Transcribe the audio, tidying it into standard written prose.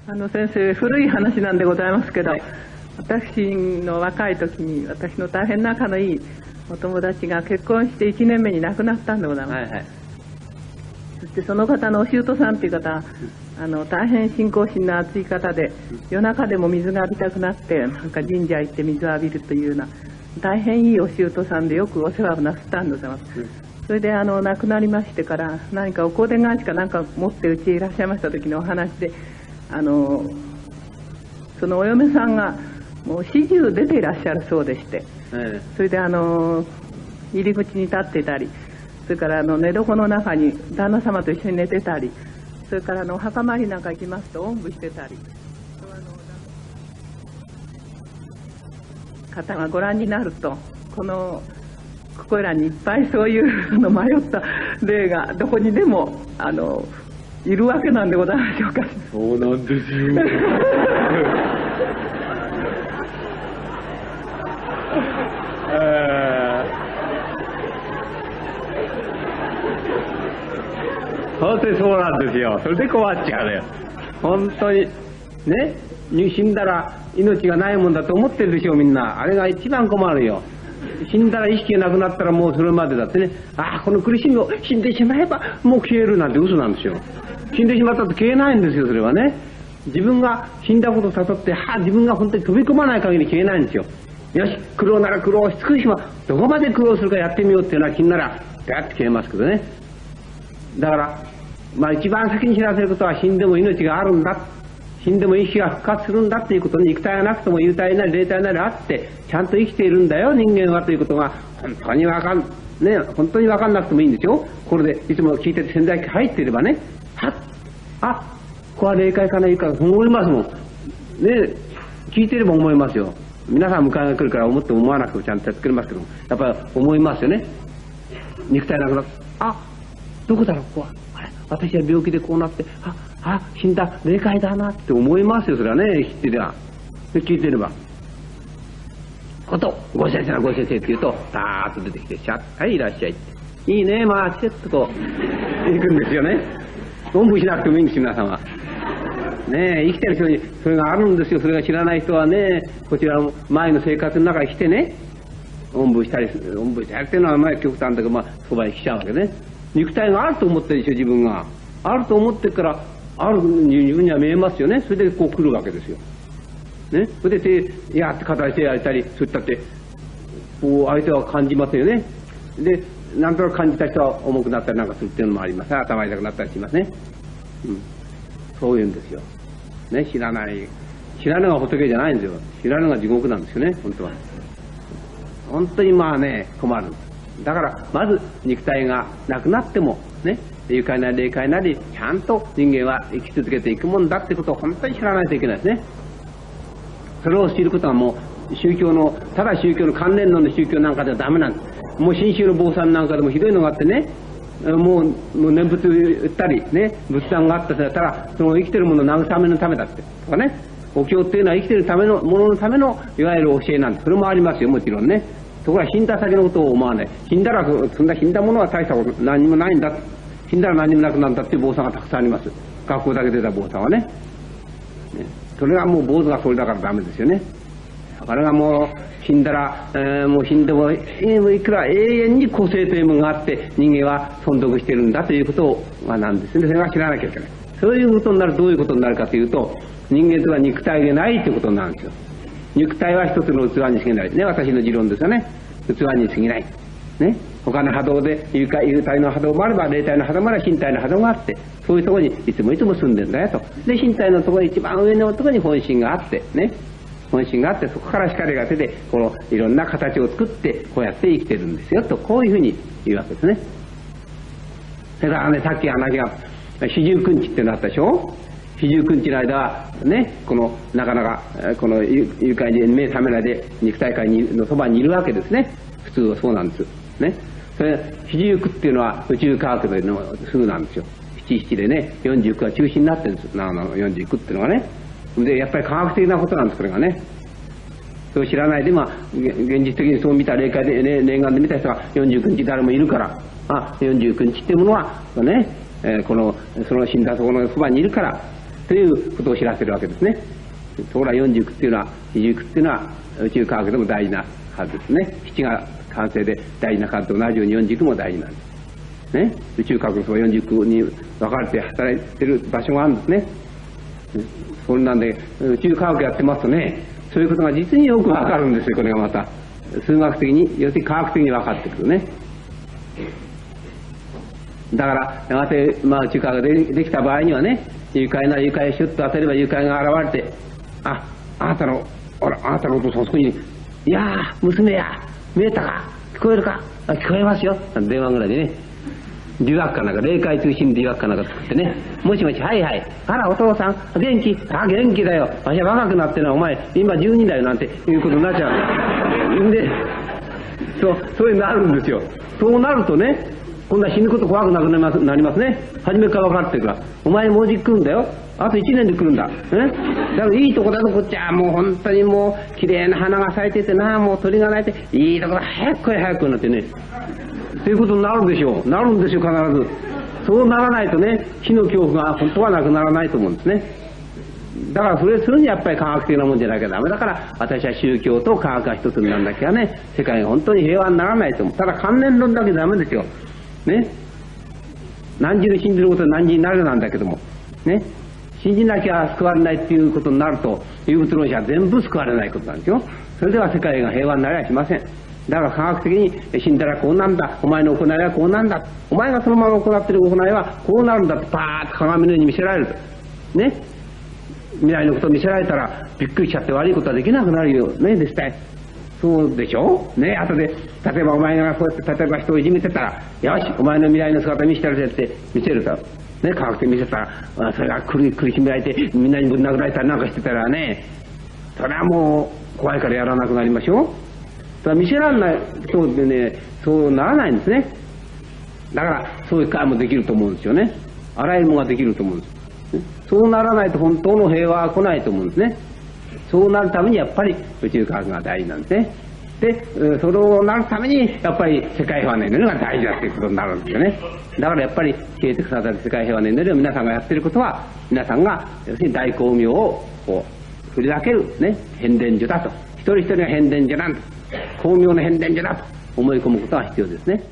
先生、古い話なんでございますけど、はい、私の若い時に私の大変仲のいいお友達が結婚して1年目に亡くなったんでございます。はいはい、そしてその方のお舅さんという方は大変信仰心の厚い方で、夜中でも水が浴びたくなってなんか神社行って水を浴びるというような大変いいお舅さんで、よくお世話をなすったんでございます。それで亡くなりましてから、何かお香典返しかなんか持ってうちへいらっしゃいました時のお話で、そのお嫁さんがもう40出ていらっしゃるそうでして、それで入り口に立っていたり、それから寝床の中に旦那様と一緒に寝てたり、それから墓参りなんか行きますとおんぶしてたり、方がご覧になると、ここらにいっぱいそういう迷った霊がどこにでもいるわけなんでございましょうか。そうなんですよ。本当にそうなんですよ。それで困っちゃうのよ。本当にね、死んだら命がないもんだと思ってるでしょう、みんな。あれが一番困るよ。死んだら意識がなくなったらもうそれまでだってね、この苦しみを死んでしまえばもう消えるなんて嘘なんですよ。死んでしまったって消えないんですよ、それはね。自分が死んだことを悟って、自分が本当に飛び込まない限り消えないんですよ。よし、苦労なら苦労し尽くしは、どこまで苦労するかやってみようっていうのは気になら、ガッと消えますけどね。だから、一番先に知らせることは、死んでも命があるんだ。死んでも意識が復活するんだっていうことに、肉体がなくても幽体なり霊体なりあって、ちゃんと生きているんだよ、人間はということが、本当に本当に分かんなくてもいいんですよ。これでいつも聞いてて潜在意識入っていればね、ここは霊界かないいか思いますもん。ね、聞いていれば思いますよ。皆さん迎えが来るから思っても思わなくてもちゃんとやってくれますけども、やっぱり思いますよね。肉体なくなって、どこだろう、ここは。私は病気でこうなって、死んだ、霊界だなって思いますよ、それはね、知ってりゃ。聞いてれば。ご先生って言うと、ダーッと出てきて、はい、いらっしゃいって。いいね、チェッとこう、行くんですよね。おんぶしなくてもいいんですよ、皆さんは。ねえ、生きてる人にそれがあるんですよ。それが知らない人はね、こちらの前の生活の中に来てね、おんぶしたりっていうのは極端だけど、そばに来ちゃうわけね。肉体があると思ってるでしょ、自分が。あると思ってから、ある自分には見えますよね。それでこう来るわけですよ。ね。それで手やって片手やったり、そういったって、こう相手は感じますよね。で、なんとなく感じた人は重くなったりなんかするっていうのもあります。頭痛くなったりしますね。そういうんですよ。ね、知らぬが仏じゃないんですよ。知らぬが地獄なんですよね、本当は。本当に困る。だから、まず肉体がなくなっても、ね、幽界なり霊界なり、ちゃんと人間は生き続けていくもんだってことを本当に知らないといけないですね。それを知ることはもう、ただ宗教の関連の宗教なんかではダメなんです。もう新宗の坊さんなんかでもひどいのがあってね、もう念仏売ったりね、仏壇があったら、その生きてるものを慰めのためだってとかね、お経っていうのは生きてるためのもののためのいわゆる教えなんです。それもありますよ、もちろんね。ところが死んだ先のことを思わない。死んだらそんな死んだものは大したこと何もないんだ。死んだら何もなくなるんだっていう坊さんがたくさんあります。学校だけ出た坊さんはね。それがもう坊主がそれだからダメですよね。あれがもう死んだら、もう死んでもいくら永遠に個性というものがあって人間は存続しているんだということがなんですね。それは知らなきゃいけない。そういうことになるとどういうことになるかというと、人間とは肉体がないということになるんですよ。肉体は一つの器に過ぎないね、私の持論ですよね。器に過ぎないね。他の波動で幽体の波動もあれば霊体の波動もあれば身体の波動があって、そういうところにいつも住んでんだよと。で身体のところに一番上のところに本心があってね、本心があって、そこから光が出ていろんな形を作ってこうやって生きてるんですよと、こういうふうに言うわけですね。それからね、さっき話が四十九日っていうのあったでしょ。四十九日の間はね、なかなか誘拐に目覚めないで肉体界のそばにいるわけですね。普通はそうなんですね。それ四十九っていうのは宇宙科学での数なんですよ。七七でね、49が中心になってるんです。49っていうのがね。でやっぱり科学的なことなんです、これがね。それを知らないで、現実的にそう見た霊界で、ね、念願で見た人が49日誰もいるから、49日っていうものはね、その死んだところのそばにいるから、ということを知らせるわけですね。ところが40区っていうのは、20区っていうのは宇宙科学でも大事な数ですね。7が完成で大事な数と同じように40区も大事なんです。ね、宇宙科学の40区に分かれて働いてる場所があるんですね。そんなんで宇宙科学やってますとね、そういうことが実によく分かるんですよ。これがまた数学的に、要するに科学的に分かってくるね。だからやがて、宇宙科学ができた場合にはね、愉快な愉快をシュッと当てれば愉快が現れて、あなたのお父さんそこに、いやー娘や見えたか、聞こえるか、聞こえますよ、電話ぐらいでね、留学かなんか、霊界通信留学かなんか作ってね、もしもし、はいはい、あらお父さん元気、元気だよ、わしは若くなってるのはお前今12だよなんていうことになっちゃうんで、そういうのなるんですよ。そうなるとね、今度は死ぬこと怖くなくなりますね。初めから分かってるから、お前もうじき来るんだよ、あと1年で来るんだ、だからいいとこだとこっちはもう本当にもう綺麗な花が咲いててな、もう鳥が鳴いていいとこだ、早く来い早くなってね、ということになるでしょう。なるんですよ、必ず。そうならないとね、死の恐怖が本当はなくならないと思うんですね。だからそれするにやっぱり科学的なもんじゃなきゃダメだから、私は宗教と科学が一つにならなきゃね、世界が本当に平和にならないと思う。ただ観念論だけダメですよ。ね。何時に信じることで何時になるなんだけども、ね。信じなきゃ救われないっていうことになると、唯物論者は全部救われないことなんですよ。それでは世界が平和になりはしません。だから科学的に死んだらこうなんだ、お前の行いはこうなんだ、お前がそのまま行っている行いはこうなるんだってパーッと鏡のように見せられると。ね。未来のことを見せられたらびっくりしちゃって悪いことはできなくなるよね、絶対。そうでしょね。後で例えばお前がそうやって例えば人をいじめてたら、よしお前の未来の姿見せてやるぜって見せるとね、科学的に見せたら、それが苦しめられてみんなにぶん殴られたりなんかしてたらね、それはもう怖いからやらなくなりましょう。だから見せられない人でね、そうならないんですね。だからそういう会もできると思うんですよね。あらゆるものができると思うんです。そうならないと本当の平和は来ないと思うんですね。そうなるためにやっぱり宇宙科学が大事なんですね。で、それをなるためにやっぱり世界平和の祈りが大事だっていうことになるんですよね。だからやっぱり消えてくださる世界平和の祈りを皆さんがやっていることは、皆さんが要するに大光明をこう振り分けるね、変電所だと、一人一人が変電所なんだ、光明の変電所だと思い込むことが必要ですね。